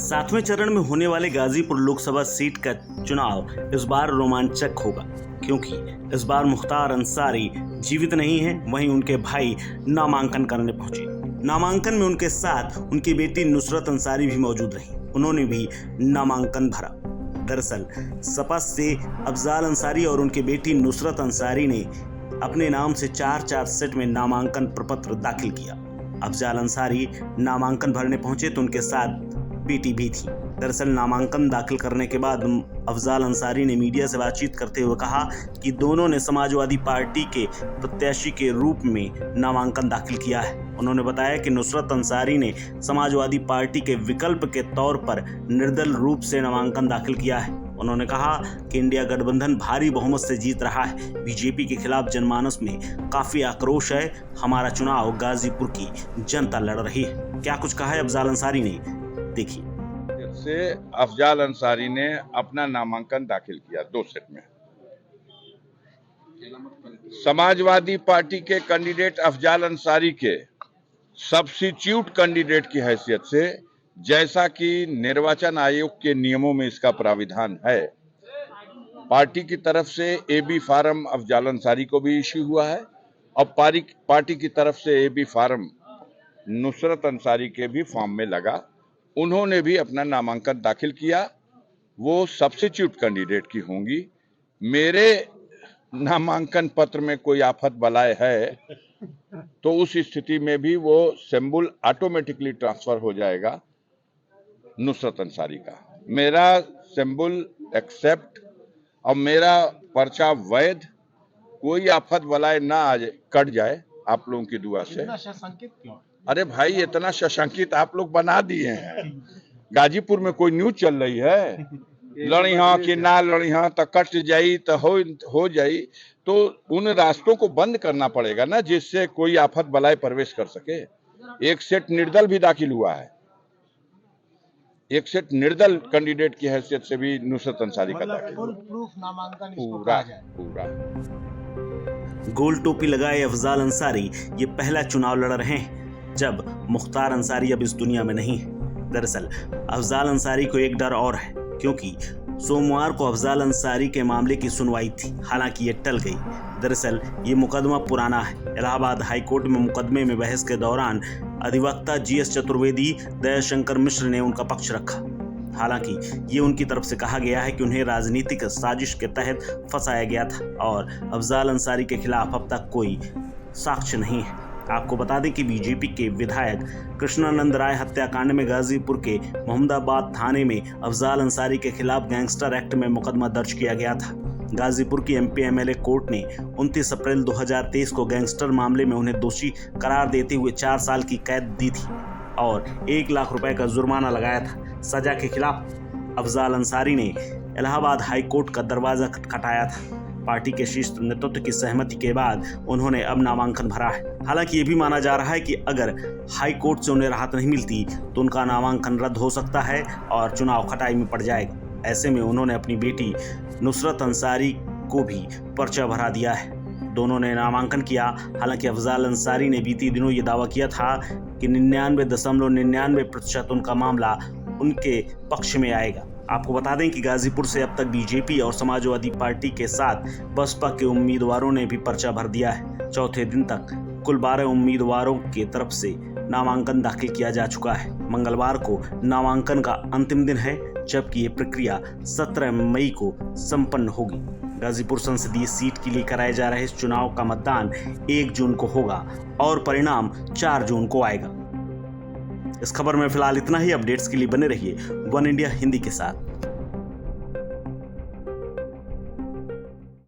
सातवें चरण में होने वाले गाजीपुर लोकसभा सीट का चुनाव इस बार रोमांचक होगा, क्योंकि इस बार मुख्तार अंसारी जीवित नहीं हैं, वहीं उनके भाई नामांकन करने पहुंचे। नामांकन में उनके साथ उनकी बेटी नुसरत अंसारी भी मौजूद रही। उन्होंने भी नामांकन भरा। दरअसल सपा से अफजाल अंसारी और उनकी बेटी नुसरत अंसारी ने अपने नाम से 4 सेट में नामांकन प्रपत्र दाखिल किया। अफजाल अंसारी नामांकन भरने पहुंचे तो उनके साथ बेटी भी थी। दरअसल नामांकन दाखिल करने के बाद अफजाल अंसारी ने मीडिया से बातचीत करते हुए कहा कि दोनों ने समाजवादी पार्टी के प्रत्याशी के रूप में नामांकन दाखिल किया है। उन्होंने बताया कि नुसरत अंसारी ने समाजवादी पार्टी के विकल्प के तौर पर निर्दल रूप से नामांकन दाखिल किया है। उन्होंने कहा कि इंडिया गठबंधन भारी बहुमत से जीत रहा है। बीजेपी के खिलाफ जनमानस में काफी आक्रोश है। हमारा चुनाव गाजीपुर की जनता लड़ रही है। क्या कुछ कहा है अफजाल अंसारी ने, देखिए। से अफजाल अंसारी ने अपना नामांकन दाखिल किया 2 सेट में। समाजवादी पार्टी के कैंडिडेट अफजाल अंसारी के सब्स्टिट्यूट कैंडिडेट की हैसियत से, जैसा कि निर्वाचन आयोग के नियमों में इसका प्राविधान है, पार्टी की तरफ से एबी फार्म अफजाल अंसारी को भी इश्यू हुआ है और पार्टी की तरफ से एबी फार्म नुसरत अंसारी के भी फॉर्म में लगा। उन्होंने भी अपना नामांकन दाखिल किया। वो सब्स्टिट्यूट कैंडिडेट की होंगी। मेरे नामांकन पत्र में कोई आफत बलाए है तो उस स्थिति में भी वो सिंबल ऑटोमेटिकली ट्रांसफर हो जाएगा नुसरत अंसारी का। मेरा सिंबल एक्सेप्ट और मेरा पर्चा वैध, कोई आफत बलाए ना आ जाए, कट जाए आप लोगों की दुआ से। संकेत क्यों? अरे भाई, इतना सशंकित आप लोग बना दिए हैं। गाजीपुर में कोई न्यूज चल रही है, लड़ी हाँ कि ना लड़ी हाँ, तो कट जाई तो हो जाई, तो उन रास्तों को बंद करना पड़ेगा ना, जिससे कोई आफत बलाए प्रवेश कर सके। 1 सेट निर्दल भी दाखिल हुआ है। 1 सेट निर्दल कैंडिडेट की हैसियत से भी नुसरत अंसारी का दाखिल फुल प्रूफ नामांकन इसको पूरा कहा जाए। पूरा। गोल टोपी लगाए अफजाल अंसारी ये पहला चुनाव लड़ रहे हैं जब मुख्तार अंसारी अब इस दुनिया में नहीं है। दरअसल अफजाल अंसारी को एक डर और है, क्योंकि सोमवार को अफजाल अंसारी के मामले की सुनवाई थी, हालांकि ये टल गई। दरअसल ये मुकदमा पुराना है। इलाहाबाद हाईकोर्ट में मुकदमे में बहस के दौरान अधिवक्ता GS चतुर्वेदी, दयाशंकर मिश्र ने उनका पक्ष रखा। हालांकि ये उनकी तरफ से कहा गया है कि उन्हें राजनीतिक साजिश के तहत फंसाया गया था और अफजाल अंसारी के खिलाफ अब तक कोई साक्ष्य नहीं है। आपको बता दें कि बीजेपी के विधायक कृष्णानंद राय हत्याकांड में गाजीपुर के मोहम्मदाबाद थाने में अफजाल अंसारी के खिलाफ गैंगस्टर एक्ट में मुकदमा दर्ज किया गया था। गाजीपुर की MP MLA कोर्ट ने 29 अप्रैल 2023 को गैंगस्टर मामले में उन्हें दोषी करार देते हुए 4 साल की कैद दी थी और 1 लाख रुपए का जुर्माना लगाया था। सजा के खिलाफ अफजाल अंसारी ने इलाहाबाद हाई कोर्ट का दरवाजा खटखटाया था। पार्टी के शीर्ष नेतृत्व की सहमति के बाद उन्होंने अब नामांकन भरा है। हालांकि ये भी माना जा रहा है कि अगर हाई कोर्ट से उन्हें राहत नहीं मिलती तो उनका नामांकन रद्द हो सकता है और चुनाव खटाई में पड़ जाएगा। ऐसे में उन्होंने अपनी बेटी नुसरत अंसारी को भी पर्चा भरा दिया है। दोनों ने नामांकन किया। हालांकि अफजाल अंसारी ने बीते दिनों ये दावा किया था कि 99.99% उनका मामला उनके पक्ष में आएगा। आपको बता दें कि गाजीपुर से अब तक बीजेपी और समाजवादी पार्टी के साथ बसपा के उम्मीदवारों ने भी पर्चा भर दिया है। चौथे दिन तक कुल 12 उम्मीदवारों की तरफ से नामांकन दाखिल किया जा चुका है। मंगलवार को नामांकन का अंतिम दिन है, जबकि ये प्रक्रिया 17 मई को संपन्न होगी। गाजीपुर संसदीय सीट के लिए कराए जा रहे इस चुनाव का मतदान 1 जून को होगा और परिणाम 4 जून को आएगा। इस खबर में फिलहाल इतना ही। अपडेट्स के लिए बने रहिए वन इंडिया हिंदी के साथ।